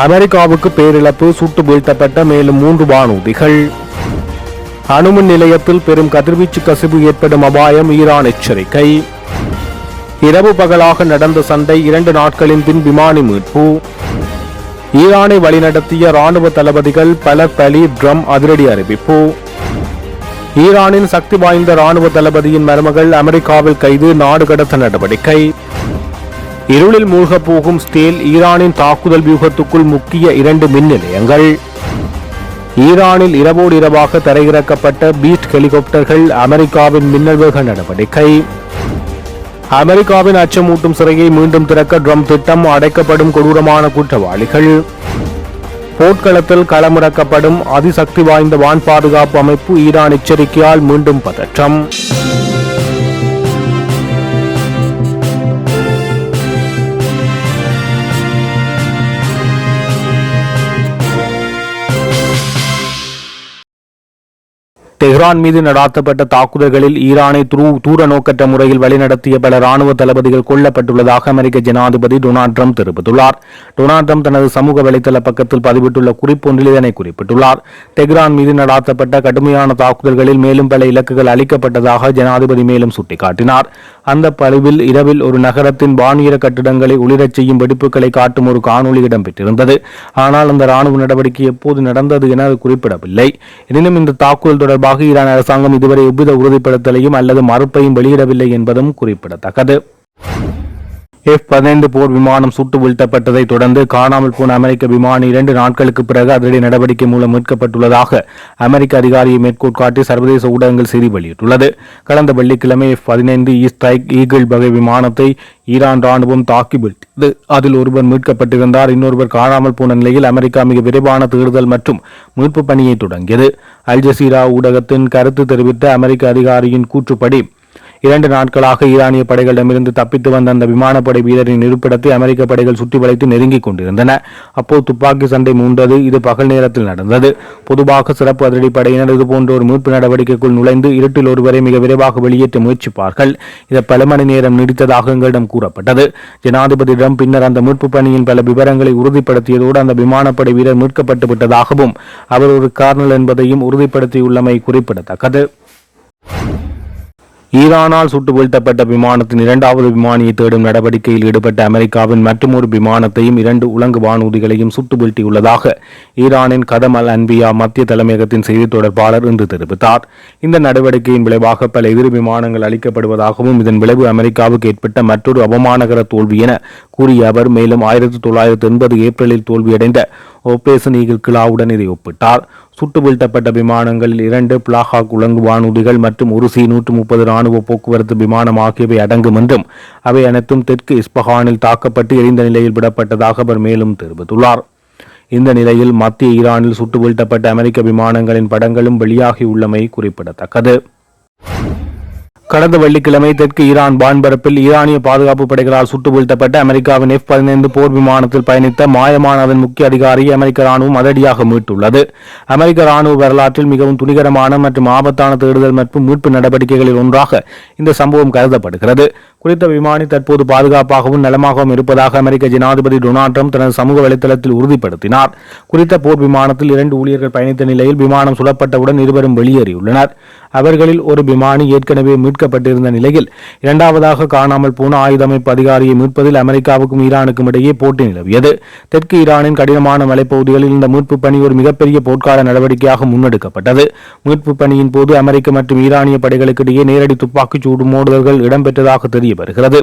அமெரிக்காவுக்கு பேரிழப்பு, சுட்டு வீழ்த்தப்பட்ட மேலும் 3 வானூர்திகள். அணுமின் நிலையத்தில் பெரும் கதிர்வீச்சு கசிவு ஏற்படும் அபாயம், ஈரான் எச்சரிக்கை. இரவு பகலாக நடந்த சண்டை, 2 நாட்களின் பின் விமானி மீட்பு. ஈரானை வழிநடத்திய ராணுவ தளபதிகள் பலர் பலி, ட்ரம் அதிரடி அறிவிப்பு. ஈரானின் சக்தி வாய்ந்த ராணுவ தளபதியின் மருமகள் அமெரிக்காவில் கைது, நாடு கடத்த நடவடிக்கை. இருளில் மூழ்கப் போகும் ஸ்டேல், ஈரானின் தாக்குதல் வியூகத்துக்குள் முக்கிய 2 மின் நிலையங்கள். ஈரானில் இரவோடு இரவாக தரையிறக்கப்பட்ட பீஸ்ட் ஹெலிகாப்டர்கள், அமெரிக்காவின் மின்னல் வேக நடவடிக்கை. அமெரிக்காவின் அச்சமூட்டும் சிறையை மீண்டும் திறக்க ட்ரம்ப் திட்டம், அடைக்கப்படும் கொடூரமான குற்றவாளிகள். போர்க்களத்தில் களமிறக்கப்படும் அதிசக்தி வாய்ந்த வான் பாதுகாப்பு அமைப்பு, ஈரான் எச்சரிக்கையால் மீண்டும் பதற்றம். தெஹ்ரான் மீது நடாத்தப்பட்ட தாக்குதல்களில் ஈரானை தூர நோக்கற்ற முறையில் வழிநடத்திய பல ராணுவ தளபதிகள் கொல்லப்பட்டுள்ளதாக அமெரிக்க ஜனாதிபதி டொனால்ட் ட்ரம்ப் தெரிவித்துள்ளார். டொனால்ட் ட்ரம்ப் தனது சமூக வலைதள பக்கத்தில் பதிவிட்டுள்ள குறிப்பொன்றில் இதனை குறிப்பிட்டுள்ளார். தெஹ்ரான் மீது நடாத்தப்பட்ட கடுமையான தாக்குதல்களில் மேலும் பல இலக்குகள் அளிக்கப்பட்டதாக ஜனாதிபதி மேலும் சுட்டிக்காட்டினார். அந்த பதிவில் இரவில் ஒரு நகரத்தின் வானியர கட்டிடங்களை ஒளிரச் செய்யும் வெடிப்புகளை காட்டும் ஒரு காணொலி இடம்பெற்றிருந்தது. ஆனால் அந்த ராணுவ நடவடிக்கை எப்போது நடந்தது என அது குறிப்பிடவில்லை. எனினும் இந்த தாக்குதல் தொடர்பாக ஈரான் அரசாங்கம் இதுவரை எவ்வித உறுதிப்படுத்தலையும் அல்லது மறுப்பையும் வெளியிடவில்லை என்பதும் குறிப்பிடத்தக்கது. F-15 போர் விமானம் சுட்டு வீழ்த்தப்பட்டதை தொடர்ந்து காணாமல் போன அமெரிக்க விமானி 2 நாட்களுக்கு பிறகு அதிரடி நடவடிக்கை மூலம் மீட்கப்பட்டுள்ளதாக அமெரிக்க அதிகாரியை மேற்கோள் காட்டி சர்வதேச ஊடகங்கள் செய்தி வெளியிட்டுள்ளது. கடந்த வெள்ளிக்கிழமை F-15 ஸ்ட்ரைக் ஈகிள் வகை விமானத்தை ஈரான் ராணுவம் தாக்கி வீழ்த்தியது. அதில் ஒருவர் மீட்கப்பட்டிருந்தார். இன்னொருவர் காணாமல் போன நிலையில் அமெரிக்கா மிக விரைவான தேடுதல் மற்றும் மீட்பு பணியை தொடங்கியது. அல் ஜசீரா ஊடகத்தின் கருத்து தெரிவித்த அமெரிக்க அதிகாரியின் கூற்றுப்படி 2 நாட்களாக ஈரானிய படைகளிடமிருந்து தப்பித்து வந்த அந்த விமானப்படை வீரரின் இருப்பிடத்தை அமெரிக்க படைகள் சுற்றி வளைத்து நெருங்கிக் கொண்டிருந்தன. அப்போது துப்பாக்கி சண்டை மூண்டது. இது பகல் நேரத்தில் நடந்தது. பொதுவாக சிறப்பு அதிரடி படையினர் இதுபோன்ற ஒரு மீட்பு நடவடிக்கைக்குள் நுழைந்து இருட்டில் ஒருவரை மிக விரைவாக வெளியேற்ற முயற்சிப்பார்கள். இது பல மணி நேரம் நீடித்ததாக எங்களிடம் கூறப்பட்டது. ஜனாதிபதியிடம் பின்னர் அந்த மீட்பு பணியின் பல விவரங்களை உறுதிப்படுத்தியதோடு அந்த விமானப்படை வீரர் மீட்கப்பட்டு விட்டதாகவும் அவர் ஒரு கார்னல் என்பதையும் உறுதிப்படுத்தியுள்ளமை குறிப்பிடத்தக்கது. ஈரானால் சுட்டு வீழ்த்தப்பட்ட விமானத்தின் 2வது விமானியை தேடும் நடவடிக்கையில் ஈடுபட்ட அமெரிக்காவின் மற்றொரு விமானத்தையும் 2 உலங்கு வானூர்திகளையும் சுட்டு வீழ்த்தியுள்ளதாக ஈரானின் கதம் அல் அன்பியா மத்திய தலைமையகத்தின் செய்தி தொடர்பாளர் இன்று தெரிவித்தார். இந்த நடவடிக்கையின் விளைவாக பல எதிரி விமானங்கள் அளிக்கப்படுவதாகவும் இதன் விளைவு அமெரிக்காவுக்கு ஏற்பட்ட மற்றொரு அவமானகர தோல்வி என கூறிய அவர் மேலும் 1980 ஏப்ரலில் தோல்வியடைந்த ஆபரேஷன் ஈகிள் கிளாவுடன் இதை ஒப்பிட்டார். சுட்டு வீழ்த்தப்பட்ட விமானங்களில் 2 பிளாஹாக் உலங்கு வானூர்திகள் மற்றும் ஒரு C-130 ராணுவ போக்குவரத்து விமானம் ஆகியவை அடங்கும் என்றும் அவை அனைத்தும் தெற்கு இஸ்பஹானில் தாக்கப்பட்டு எரிந்த நிலையில் விடப்பட்டதாக அவர் மேலும் தெரிவித்துள்ளார். இந்த நிலையில் மத்திய ஈரானில் சுட்டு வீழ்த்தப்பட்ட அமெரிக்க விமானங்களின் படங்களும் வெளியாகியுள்ளமை குறிப்பிடத்தக்கது. கடந்த வெள்ளிக்கிழமை தெற்கு ஈரான் வான்பரப்பில் ஈரானிய பாதுகாப்பு படைகளால் சுட்டு வீழ்த்தப்பட்ட அமெரிக்காவின் F-15 போர் விமானத்தில் பயணித்த மாயமான அதன் முக்கிய அதிகாரியை அமெரிக்க ராணுவம் அதிரடியாக மீட்டுள்ளது. அமெரிக்க ராணுவ வரலாற்றில் மிகவும் துணிகரமான மற்றும் ஆபத்தான தேடுதல் மற்றும் மீட்பு நடவடிக்கைகளில் ஒன்றாக இந்த சம்பவம் கருதப்படுகிறது. குறித்த விமானி தற்போது பாதுகாப்பாகவும் நலமாகவும் இருப்பதாக அமெரிக்க ஜனாதிபதி டொனால்ட் ட்ரம்ப் தனது சமூக வலைதளத்தில் உறுதிப்படுத்தினார். குறித்த போர் விமானத்தில் 2 ஊழியர்கள் பயணித்த நிலையில் விமானம் சுடப்பட்டவுடன் இருவரும் வெளியேறியுள்ளனர். அவர்களில் ஒரு விமானி ஏற்கனவே மீட்கப்பட்டிருந்த நிலையில் 2வதாக காணாமல் போன ஆயுத அமைப்பு அதிகாரியை மீட்பதில் அமெரிக்காவுக்கும் ஈரானுக்கும் இடையே போட்டி நிலவியது. தெற்கு ஈரானின் கடினமான மலைப்பகுதிகளில் இந்த மீட்பு பணி ஒரு மிகப்பெரிய போர்க்கால நடவடிக்கையாக முன்னெடுக்கப்பட்டது. மீட்பு பணியின் போது அமெரிக்க மற்றும் ஈரானிய படைகளுக்கு இடையே நேரடி துப்பாக்கிச் சூடு மோதுதல்கள் இடம்பெற்றதாக தெரிய வருகிறது.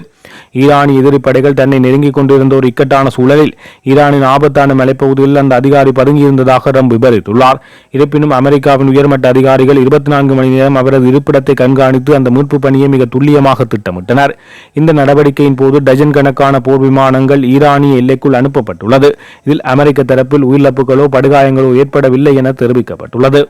ஈரானிய எதிரி படைகள் தன்னை நெருங்கிக் கொண்டிருந்த ஒரு இக்கட்டான சூழலில் ஈரானின் ஆபத்தான மலைப்பகுதியில் அந்த அதிகாரி பதுங்கியிருந்ததாக ட்ரம்ப் விவரித்துள்ளார். இருப்பினும் அமெரிக்காவின் உயர்மட்ட அதிகாரிகள் 24 மணி நேரம் அவரது இருப்பிடத்தை கண்காணித்து அந்த மீட்பு பணியை மிக துல்லியமாக திட்டமிட்டனர். இந்த நடவடிக்கையின் போது டஜன் கணக்கான போர் விமானங்கள் ஈரானிய எல்லைக்குள் அனுப்பப்பட்டுள்ளது. இதில் அமெரிக்க தரப்பில் உயிரிழப்புகளோ படுகாயங்களோ ஏற்படவில்லை என தெரிவிக்கப்பட்டுள்ளது.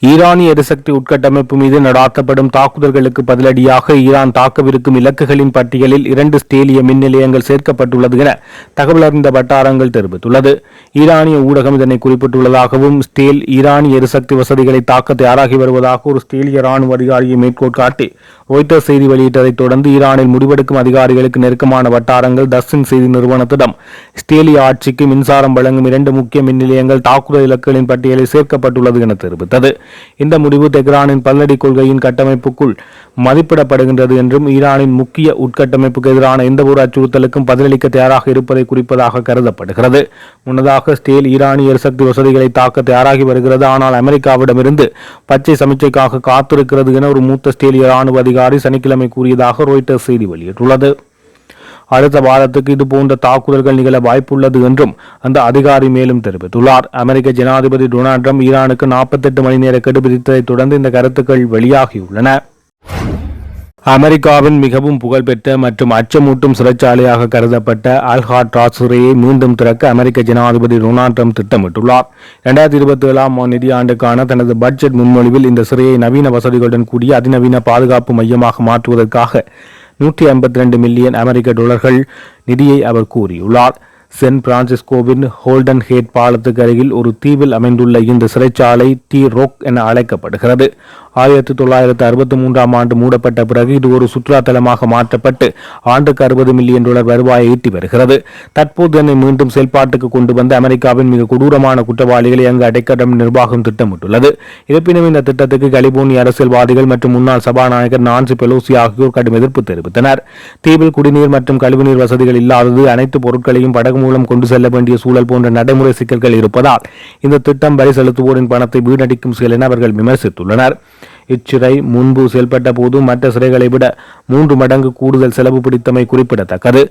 ஈரானிய எரிசக்தி உட்கட்டமைப்பு மீது நடாத்தப்படும் தாக்குதல்களுக்கு பதிலடியாக ஈரான் தாக்கவிருக்கும் இலக்குகளின் பட்டியலில் 2 ஸ்டேலிய மின் நிலையங்கள் சேர்க்கப்பட்டுள்ளது என தகவல் அறிந்த வட்டாரங்கள் தெரிவித்துள்ளது. ஈரானிய ஊடகம் இதனை குறிப்பிட்டுள்ளதாகவும் ஸ்டேல் ஈரானிய எரிசக்தி வசதிகளை தாக்க தயாராகி வருவதாக ஒரு ஸ்டேலிய ராணுவ அதிகாரியை மேற்கோள் காட்டி ராய்ட்டர்ஸ் செய்தி வெளியிட்டதைத் தொடர்ந்து ஈரானில் முடிவெடுக்கும் அதிகாரிகளுக்கு நெருக்கமான வட்டாரங்கள் தஸ்ஸின் செய்தி நிறுவனத்திடம் ஸ்டேலி ஆட்சிக்கு மின்சாரம் வழங்கும் 2 முக்கிய மின் நிலையங்கள் தாக்குதல் இலக்குகளின் பட்டியலில் சேர்க்கப்பட்டுள்ளது என தெரிவித்தது. இந்த முடிவு தெஹ்ரானின் பல்லடி கொள்கையின் கட்டமைப்புக்குள் மதிப்பிடப்படுகின்றது என்றும் ஈரானின் முக்கிய உட்கட்டமைப்புக்கு எதிரான எந்தவொரு அச்சுறுத்தலுக்கும் பதிலளிக்க தயாராக இருப்பதை குறிப்பதாக கருதப்படுகிறது. முன்னதாக ஸ்டேல் ஈரானிய எரிசக்தி வசதிகளை தாக்க தயாராகி வருகிறது, ஆனால் அமெரிக்காவிடமிருந்து பச்சை சமிச்சைக்காக காத்திருக்கிறது என ஒரு மூத்த ஸ்டேலிய ராணுவ அதிகாரி சனிக்கிழமை கூறியதாக ராய்ட்டர்ஸ் செய்தி வெளியிட்டுள்ளது. அடுத்த வாரத்துக்கு இதுபோன்ற தாக்குதல்கள் நிகழ வாய்ப்புள்ளது என்றும் அந்த அதிகாரி மேலும் தெரிவித்துள்ளார். அமெரிக்க ஜனாதிபதி டொனால்ட் ட்ரம்ப் ஈரானுக்கு 48 மணி நேர கெடு விதித்ததைத் தொடர்ந்து இந்த கருத்துக்கள் வெளியாகியுள்ளன. அமெரிக்காவின் மிகவும் புகழ்பெற்ற மற்றும் அச்சமூட்டும் சிறைச்சாலையாக கருதப்பட்ட அல்ஹாட்ராஸ் சிறையை மீண்டும் திறக்க அமெரிக்க ஜனாதிபதி டொனால்ட் ட்ரம்ப் திட்டமிட்டுள்ளார். 2027 நிதியாண்டுக்கான தனது பட்ஜெட் முன்மொழிவில் இந்த சிறையை நவீன வசதிகளுடன் கூடிய அதிநவீன பாதுகாப்பு மையமாக மாற்றுவதற்காக $152 மில்லியன் அமெரிக்க நிதியை அவர் கூறியுள்ளார். சான் பிரான்சிஸ்கோவின் ஹோல்டன் ஹேட் பாலத்துக்கு அருகில் ஒரு தீவில் அமைந்துள்ள இந்த சிறைச்சாலை டி ரோக் என அழைக்கப்படுகிறது. 1963 மூடப்பட்ட பிறகு இது ஒரு சுற்றுலா தலமாக மாற்றப்பட்டு ஆண்டுக்கு $60 மில்லியன் வருவாயை ஈட்டி வருகிறது. தற்போது இதனை மீண்டும் செயல்பாட்டுக்கு கொண்டு வந்த அமெரிக்காவின் மிக கொடூரமான குற்றவாளிகளை அங்கு அடைக்கலம் நிர்வாகம் திட்டமிட்டுள்ளது. இருப்பினும் இந்த திட்டத்துக்கு கலிபோர்னிய அரசியல்வாதிகள் மற்றும் முன்னாள் சபாநாயகர் நான்சி பெலோசி ஆகியோர் கடும் எதிர்ப்பு தெரிவித்தனர். தீவில் குடிநீர் மற்றும் கழிவுநீர் வசதிகள் இல்லாதது, அனைத்து பொருட்களையும் படகு மூலம் கொண்டு செல்ல வேண்டிய சூழல் போன்ற நடைமுறை சிக்கல்கள் இருப்பதால் இந்த திட்டம் வரி செலுத்துவோரின் பணத்தை வீணடிக்கும் செயல் என அவர்கள் விமர்சித்துள்ளனர். இச்சிறை முன்பு செயல்பட்ட போது மற்ற சிறைகளை விட 3 மடங்கு கூடுதல் செலவு பிடித்தமை குறிப்பிடத்தக்கது.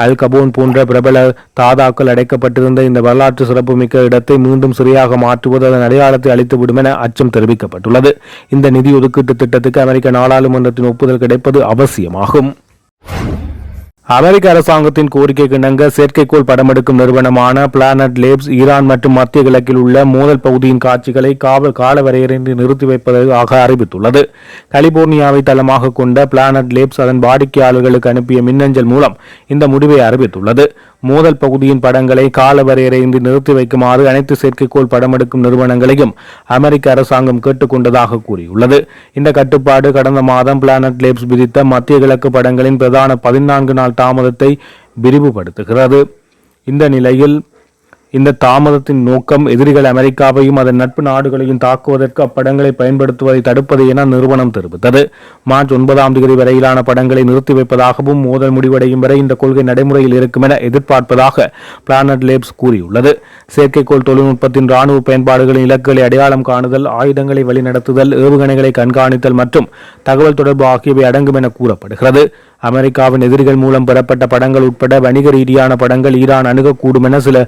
அல் கபோன் போன்ற பிரபல தாதாக்கள் அடைக்கப்பட்டிருந்த இந்த வரலாற்று சிறப்புமிக்க இடத்தை மீண்டும் சிறையாக மாற்றுவது அதன் அடையாளத்தை அளித்துவிடும் என அச்சம் தெரிவிக்கப்பட்டுள்ளது. இந்த நிதி ஒதுக்கீட்டு திட்டத்துக்கு அமெரிக்க நாடாளுமன்றத்தின் ஒப்புதல் கிடைப்பது அவசியமாகும். அமெரிக்க அரசாங்கத்தின் கோரிக்கைக்கு இணங்க செயற்கைக்கோள் படமெடுக்கும் நிறுவனமான பிளானட் லேப்ஸ் ஈரான் மற்றும் மத்திய கிழக்கில் உள்ள மோதல் பகுதியின் காட்சிகளை காலவரையின்றி நிறுத்தி வைப்பதாக அறிவித்துள்ளது. கலிபோர்னியாவை தளமாக கொண்ட பிளானட் லேப்ஸ் அதன் வாடிக்கையாளர்களுக்கு அனுப்பிய மின்னஞ்சல் மூலம் இந்த முடிவை அறிவித்துள்ளது. மோதல் பகுதியின் படங்களை காலவரையின்றி நிறுத்தி வைக்குமாறு அனைத்து செயற்கைக்கோள் படமெடுக்கும் நிறுவனங்களையும் அமெரிக்க அரசாங்கம் கேட்டுக்கொண்டதாக கூறியுள்ளது. இந்த கட்டுப்பாடு கடந்த மாதம் பிளானட் லேப்ஸ் விதித்த மத்திய கிழக்கு படங்களின் பிரதான 14 நாள் தாமதத்தை விரிவுபடுத்துகிறது. இந்த நிலையில் இந்த தாமதத்தின் நோக்கம் எதிரிகள் அமெரிக்காவையும் அதன் நட்பு நாடுகளையும் தாக்குவதற்கு அப்படங்களை பயன்படுத்துவதை தடுப்பது என நிறுவனம் தெரிவித்தது. மார்ச் 9 வரையிலான படங்களை நிறுத்தி வைப்பதாகவும் மோதல் முடிவடையும் வரை இந்த கொள்கை நடைமுறையில் இருக்கும் என எதிர்பார்ப்பதாக பிளானட் லேப்ஸ் கூறியுள்ளது. செயற்கைக்கோள் தொழில்நுட்பத்தின் ராணுவ பயன்பாடுகளின் இலக்குகளை அடையாளம் காணுதல், ஆயுதங்களை வழிநடத்துதல், ஏவுகணைகளை கண்காணித்தல் மற்றும் தகவல் தொடர்பு ஆகியவை அடங்கும் என கூறப்படுகிறது. அமெரிக்காவின் எதிரிகள் மூலம் பெறப்பட்ட படங்கள் உட்பட வணிக ரீதியான படங்கள் ஈரான் அணுகக்கூடும் என சில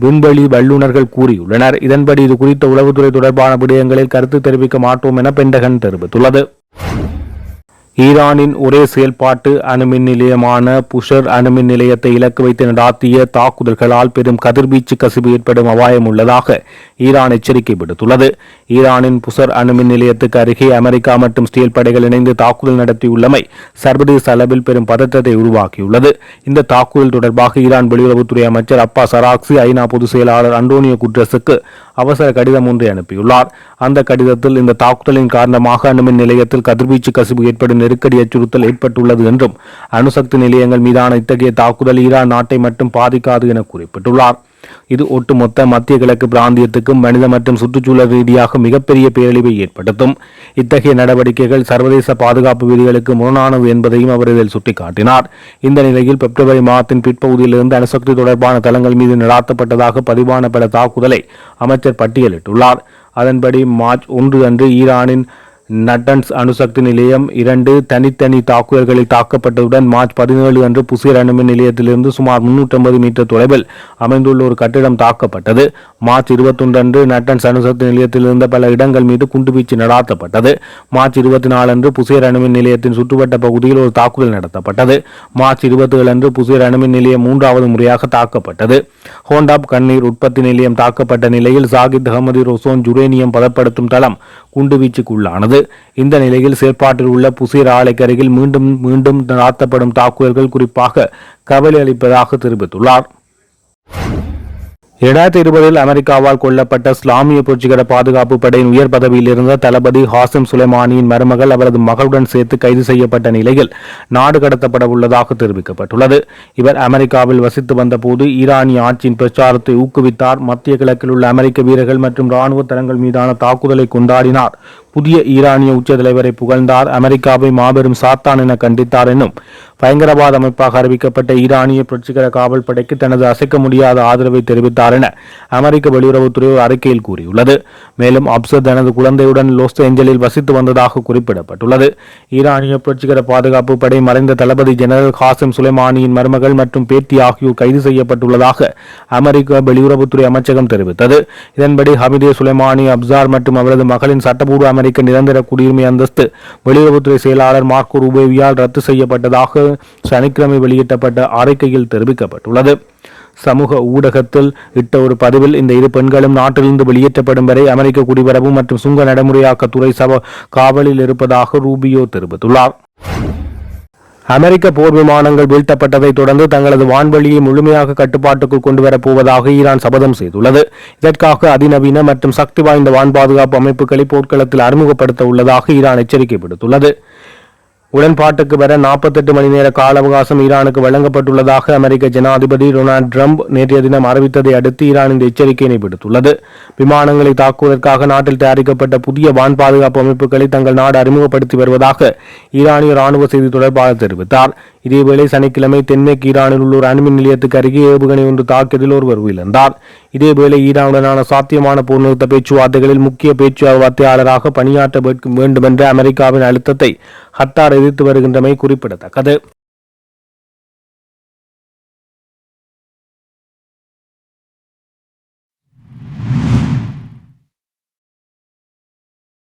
விண்வெளி வல்லுநர்கள் கூறியுள்ளனர். இதன்படி இது குறித்த உளவுத்துறை தொடர்பான விடயங்களில் கருத்து தெரிவிக்க மாட்டோம் என பென்டகன் தெரிவித்துள்ளது. ஈரானின் ஒரே செயல்பாட்டு அணுமின் நிலையமான புஷர் அணுமின் நிலையத்தை இலக்கு வைத்து நடாத்திய தாக்குதல்களால் பெரும் கதிர்வீச்சு கசிவு ஏற்படும் அபாயம் உள்ளதாக ஈரான் எச்சரிக்கை விடுத்துள்ளது. ஈரானின் புஷர் அணுமின் நிலையத்துக்கு அருகே அமெரிக்கா மற்றும் ஸ்டீல் படைகள் இணைந்து தாக்குதல் நடத்தியுள்ளமை சர்வதேச அளவில் பெரும் பதற்றத்தை உருவாக்கியுள்ளது. இந்த தாக்குதல் தொடர்பாக ஈரான் வெளியுறவுத்துறை அமைச்சர் அப்பாஸ் அராக்சி ஐநா பொதுச் செயலாளர் அண்டோனியோ குட்ரஸுக்கு அவசர கடிதம் ஒன்றை அனுப்பியுள்ளார். அந்த கடிதத்தில் இந்த தாக்குதலின் காரணமாக அணுமின் நிலையத்தில் கதிர்வீச்சு கசிவு ஏற்படும் நெருக்கடி அச்சுறுத்தல் ஏற்பட்டுள்ளது என்றும் அணுசக்தி நிலையங்கள் மீதான இத்தகைய தாக்குதல் ஈரான் நாட்டை மட்டும் பாதிக்காது என குறிப்பிட்டுள்ளார். இது ஒட்டுமொத்த மத்திய கிழக்கு பிராந்தியத்துக்கும் மனித மற்றும் சுற்றுச்சூழல் ரீதியாக மிகப்பெரிய பேரழிவை ஏற்படுத்தும். இத்தகைய நடவடிக்கைகள் சர்வதேச பாதுகாப்பு விதிகளுக்கு முரணானது என்பதையும் அவர் இதில் சுட்டிக்காட்டினார். இந்த நிலையில் பிப்ரவரி மாதத்தின் பிற்பகுதியிலிருந்து அணுசக்தி தொடர்பான தளங்கள் மீது நடாத்தப்பட்டதாக பதிவான பல தாக்குதலை அமைச்சர் பட்டியலிட்டுள்ளார். அதன்படி மார்ச் 1 அன்று ஈரானின் நட்டன்ஸ் அணுசக்தி நிலையம் 2 தனித்தனி தாக்குதல்களில் தாக்கப்பட்டதுடன் மார்ச் 17 அன்று புசிர் அணுமின் நிலையத்திலிருந்து சுமார் 350 மீட்டர் தொலைவில் அமைந்துள்ள ஒரு கட்டிடம் தாக்கப்பட்டது. மார்ச் 21 அன்று நட்டன்ஸ் அணுசக்தி நிலையத்தில் இருந்த பல இடங்கள் மீது குண்டுவீச்சு நடாத்தப்பட்டது. மார்ச் 24 அன்று புசிர் அணுமின் நிலையத்தின் சுற்றுவட்ட பகுதியில் ஒரு தாக்குதல் நடத்தப்பட்டது. மார்ச் 27 அன்று புசிர் அணுமின் நிலையம் 3வது முறையாக தாக்கப்பட்டது. ஹோண்டாப் கண்ணீர் உற்பத்தி நிலையம் தாக்கப்பட்ட நிலையில் சாகித் அகமது ரோசோன் யுரேனியம் பதப்படுத்தும் தளம் குண்டுவீச்சுக்குள்ளானது. இந்த நிலையில் செயற்பாட்டில் உள்ள புசிர் ஆலைக்கு அருகில் மீண்டும் நடாத்தப்படும் தாக்குதல்கள் குறிப்பாக கவலை அளிப்பதாக தெரிவித்துள்ளார். 2020 அமெரிக்காவால் கொல்லப்பட்ட இஸ்லாமிய புரட்சிகர பாதுகாப்பு படையின் உயர் பதவியில் இருந்த தளபதி ஹாசிம் சுலைமானியின் மருமகள் அவரது மகளுடன் சேர்த்து கைது செய்யப்பட்ட நிலையில் நாடு கடத்தப்பட உள்ளதாக தெரிவிக்கப்பட்டுள்ளது. இவர் அமெரிக்காவில் வசித்து வந்தபோது ஈரானிய ஆட்சியின் பிரச்சாரத்தை ஊக்குவித்தார். மத்திய கிழக்கில் உள்ள அமெரிக்க வீரர்கள் மற்றும் இராணுவ தளங்கள் மீதான தாக்குதலை கொண்டாடினார். புதிய ஈரானிய உச்ச தலைவரை புகழ்ந்தார். அமெரிக்காவை மாபெரும் சாத்தான் என கண்டித்தார் என்னும் பயங்கரவாத அமைப்பாக அறிவிக்கப்பட்ட ஈரானிய புரட்சிகர காவல் படைக்கு தனது அசைக்க முடியாத ஆதரவை தெரிவித்தார் என அமெரிக்க வெளியுறவுத்துறை ஒரு அறிக்கையில் கூறியுள்ளது. மேலும் அப்சர் தனது குழந்தையுடன் லாஸ் ஏஞ்சலில் வசித்து வந்ததாக குறிப்பிடப்பட்டுள்ளது. ஈரானிய புரட்சிகர பாதுகாப்பு படை மறைந்த தளபதி ஜெனரல் ஹாசிம் சுலைமானியின் மருமகள் மற்றும் பேத்தி ஆகியோர் கைது செய்யப்பட்டுள்ளதாக அமெரிக்க வெளியுறவுத்துறை அமைச்சகம் தெரிவித்தது. இதன்படி ஹமிதே சுலைமானி, அப்சார் மற்றும் அவரது மகளின் சட்டப்பூர்வ அமெரிக்க நிரந்தர குடியுரிமை அந்தஸ்து வெளியுறவுத்துறை செயலாளர் மார்க்கோ ரூபியோவால் ரத்து செய்யப்பட்டதாக சனிக்கிழமை வெளியிடப்பட்ட அறிக்கையில் தெரிவிக்கப்பட்டுள்ளது. சமூக ஊடகத்தில் இட்ட ஒரு பதிவில் இந்த இரு பெண்களும் நாட்டிலிருந்து வெளியேற்றப்படும் வரை அமெரிக்க குடிவரவு மற்றும் சுங்க நடைமுறையாக்கத்துறை காவலில் இருப்பதாக ரூபியோ தெரிவித்துள்ளார். அமெரிக்க போர் விமானங்கள் வீழ்த்தப்பட்டதை தொடர்ந்து தங்களது வான்வெளியை முழுமையாக கட்டுப்பாட்டுக்குள் கொண்டுவரப் போவதாக ஈரான் சபதம் செய்துள்ளது. இதற்காக அதிநவீன மற்றும் சக்தி வாய்ந்த வான் பாதுகாப்பு அமைப்புகளை போர்க்களத்தில் அறிமுகப்படுத்த உள்ளதாக ஈரான் எச்சரிக்கை விடுத்துள்ளது. உடன்பாட்டுக்கு வர 48 மணி நேர கால அவகாசம் ஈரானுக்கு வழங்கப்பட்டுள்ளதாக அமெரிக்க ஜனாதிபதி டொனால்ட் ட்ரம்ப் நேற்றைய தினம் அறிவித்ததை அடுத்து ஈரான் இந்த எச்சரிக்கையினை விடுத்துள்ளது. விமானங்களை தாக்குவதற்காக நாட்டில் தயாரிக்கப்பட்ட புதிய வான் பாதுகாப்பு அமைப்புகளை தங்கள் நாடு அறிமுகப்படுத்தி வருவதாக ஈரானிய ராணுவ செய்தி தொடர்பாளர் தெரிவித்தார். இதேவேளை சனிக்கிழமை தென்மேற்கு ஈரானில் உள்ள ஒரு அணுமின் நிலையத்துக்கு அருகே ஏவுகணை ஒன்று தாக்கியதில் ஒருவர் உயிரிழந்தார். இதேவேளை ஈரானுடனான சாத்தியமான போர் நிறுத்த பேச்சுவார்த்தைகளில் முக்கிய பேச்சுவார்த்தையாளராக பணியாற்ற வேண்டும் என்ற அமெரிக்காவின் அழுத்தத்தை ஹத்தார் எதிர்த்து வருகின்றமை குறிப்பிடத்தக்கது.